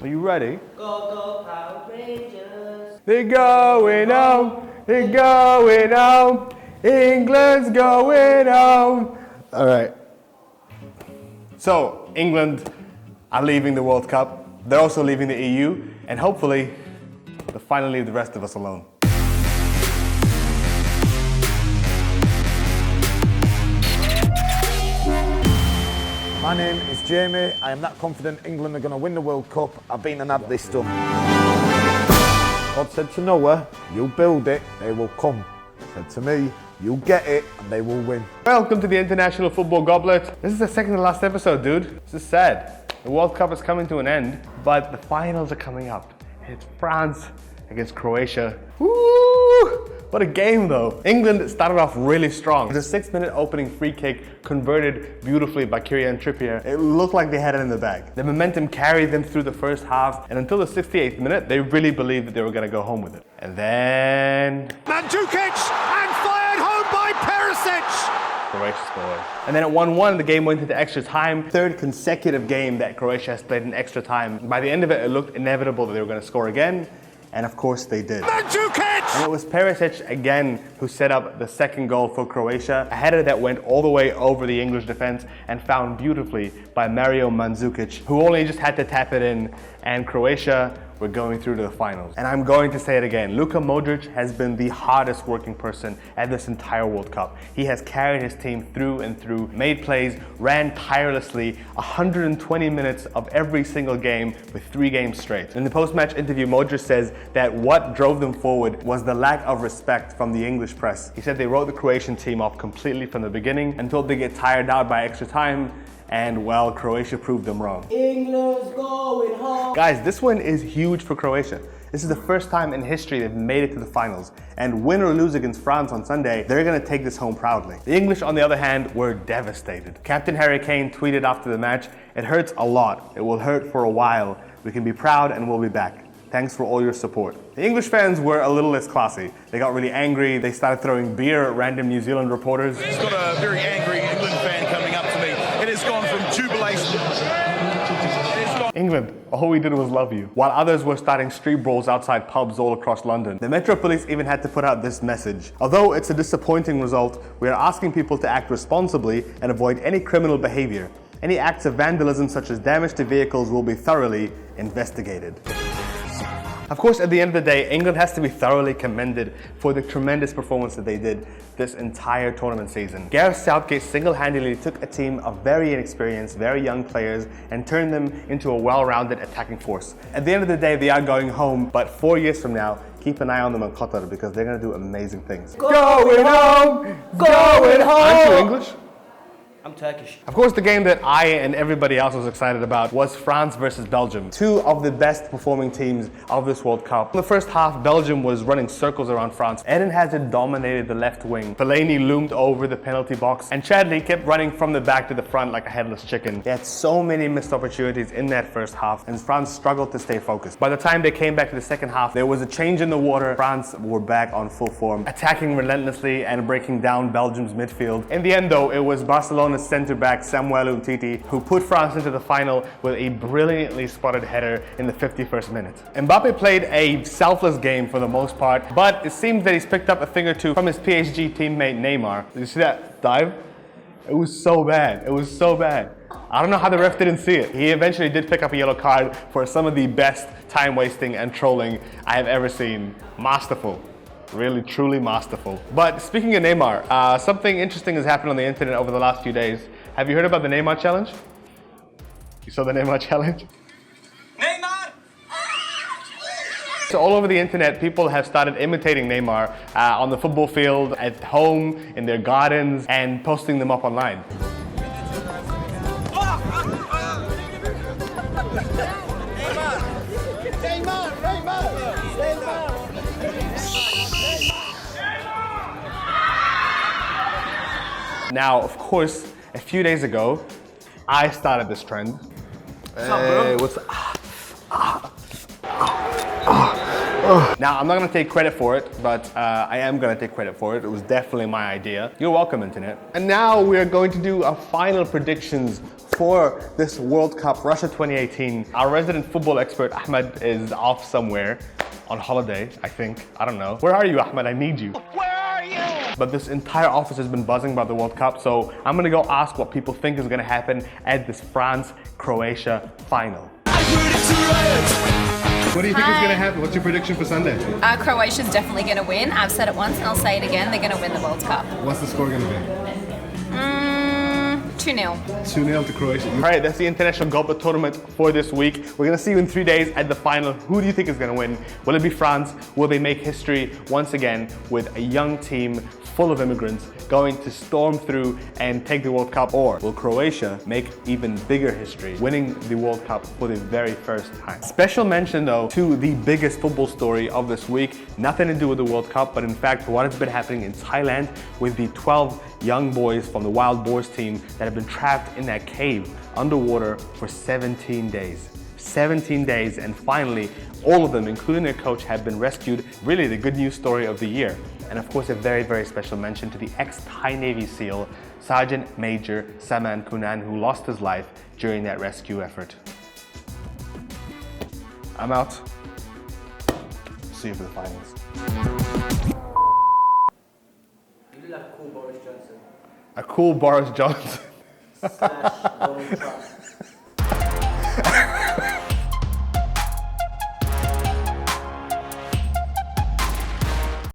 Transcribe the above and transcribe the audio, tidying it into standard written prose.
Are you ready? Go, Power Rangers. They're going home. They're going home. England's going home. All right. So, England are leaving the World Cup. They're also leaving the EU. And hopefully, they'll finally leave the rest of us alone. My name is Jamie. I am that confident England are going to win the World Cup. I've been and had this done. God said to Noah, you build it, they will come. Said to me, you get it and they will win. Welcome to the International Football Goblet. This is the second to last episode, dude. This is sad. The World Cup is coming to an end, but the finals are coming up. It's France against Croatia. Woo! What a game though. England started off really strong. The 6-minute opening free kick converted beautifully by Kieran Trippier. It looked like they had it in the bag. The momentum carried them through the first half, and until the 68th minute, they really believed that they were gonna go home with it. And then... Mandzukic, and fired home by Perisic! Croatia scored. And then at 1-1, the game went into extra time. Third consecutive game that Croatia has played in extra time. By the end of it, it looked inevitable that they were gonna score again. And of course they did. Mandzukic! And it was Perisic again who set up the second goal for Croatia. A header that went all the way over the English defense and found beautifully by Mario Mandzukic, who only just had to tap it in. And Croatia were going through to the finals. And I'm going to say it again. Luka Modric has been the hardest working person at this entire World Cup. He has carried his team through and through, made plays, ran tirelessly, 120 minutes of every single game with 3 games straight. In the post-match interview, Modric says that what drove them forward was the lack of respect from the English press. He said they wrote the Croatian team off completely from the beginning until they get tired out by extra time. And well, Croatia proved them wrong. England's going home. Guys, this win is huge for Croatia. This is the first time in history they've made it to the finals. And win or lose against France on Sunday, they're gonna take this home proudly. The English, on the other hand, were devastated. Captain Harry Kane tweeted after the match, "It hurts a lot. It will hurt for a while. We can be proud and we'll be back. Thanks for all your support." The English fans were a little less classy. They got really angry. They started throwing beer at random New Zealand reporters. He's got a very angry England fan coming up to me. It has gone from jubilation. England, all we did was love you. While others were starting street brawls outside pubs all across London. The Metro Police even had to put out this message. Although it's a disappointing result, we are asking people to act responsibly and avoid any criminal behavior. Any acts of vandalism such as damage to vehicles will be thoroughly investigated. Of course, at the end of the day, England has to be thoroughly commended for the tremendous performance that they did this entire tournament season. Gareth Southgate single-handedly took a team of very inexperienced, very young players and turned them into a well-rounded attacking force. At the end of the day, they are going home, but 4 years from now, keep an eye on them on Qatar because they're going to do amazing things. Going home! Going home! Aren't you English? I'm Turkish. Of course, the game that I and everybody else was excited about was France versus Belgium. 2 of the best performing teams of this World Cup. In the first half, Belgium was running circles around France. Eden Hazard dominated the left wing. Fellaini loomed over the penalty box. And Chadli kept running from the back to the front like a headless chicken. They had so many missed opportunities in that first half, and France struggled to stay focused. By the time they came back to the second half, there was a change in the water. France were back on full form, attacking relentlessly and breaking down Belgium's midfield. In the end, though, it was Barcelona's centre-back Samuel Umtiti who put France into the final with a brilliantly spotted header in the 51st minute. Mbappe played a selfless game for the most part, but it seems that he's picked up a thing or two from his PSG teammate Neymar. Did you see that dive? It was so bad. It was so bad. I don't know how the ref didn't see it. He eventually did pick up a yellow card for some of the best time wasting and trolling I have ever seen. Masterful. Really, truly masterful. But speaking of Neymar, something interesting has happened on the internet over the last few days. Have you heard about the Neymar challenge? You saw the Neymar challenge? Neymar! So all over the internet, people have started imitating Neymar on the football field, at home, in their gardens, and posting them up online. Now, of course, a few days ago, I started this trend. Hey, what's up? Now, I'm not gonna take credit for it, but I am gonna take credit for it. It was definitely my idea. You're welcome, internet. And now we're going to do our final predictions for this World Cup, Russia 2018. Our resident football expert, Ahmed, is off somewhere on holiday, I think. I don't know. Where are you, Ahmed? I need you. Where are you? But this entire office has been buzzing about the World Cup, so I'm gonna go ask what people think is gonna happen at this France-Croatia final. What do you think is gonna happen? What's your prediction for Sunday? Croatia's definitely going to win. I've said it once and I'll say it again. They're going to win the World Cup. What's the score gonna be? 2-0. 2-0 to Croatia. All right, that's the International Goblet Tournament for this week. We're gonna see you in 3 days at the final. Who do you think is gonna win? Will it be France? Will they make history once again with a young team full of immigrants going to storm through and take the World Cup? Or will Croatia make even bigger history, winning the World Cup for the very first time? Special mention though to the biggest football story of this week. Nothing to do with the World Cup, but in fact what has been happening in Thailand with the 12 young boys from the Wild Boars team that have been trapped in that cave underwater for 17 days. 17 days, and finally all of them, including their coach, have been rescued. Really the good news story of the year. And of course a very, very special mention to the ex-Thai Navy SEAL, Sergeant Major Saman Kunan, who lost his life during that rescue effort. I'm out. See you for the finals. You look like a cool Boris Johnson. A cool Boris Johnson. / Donald Trump.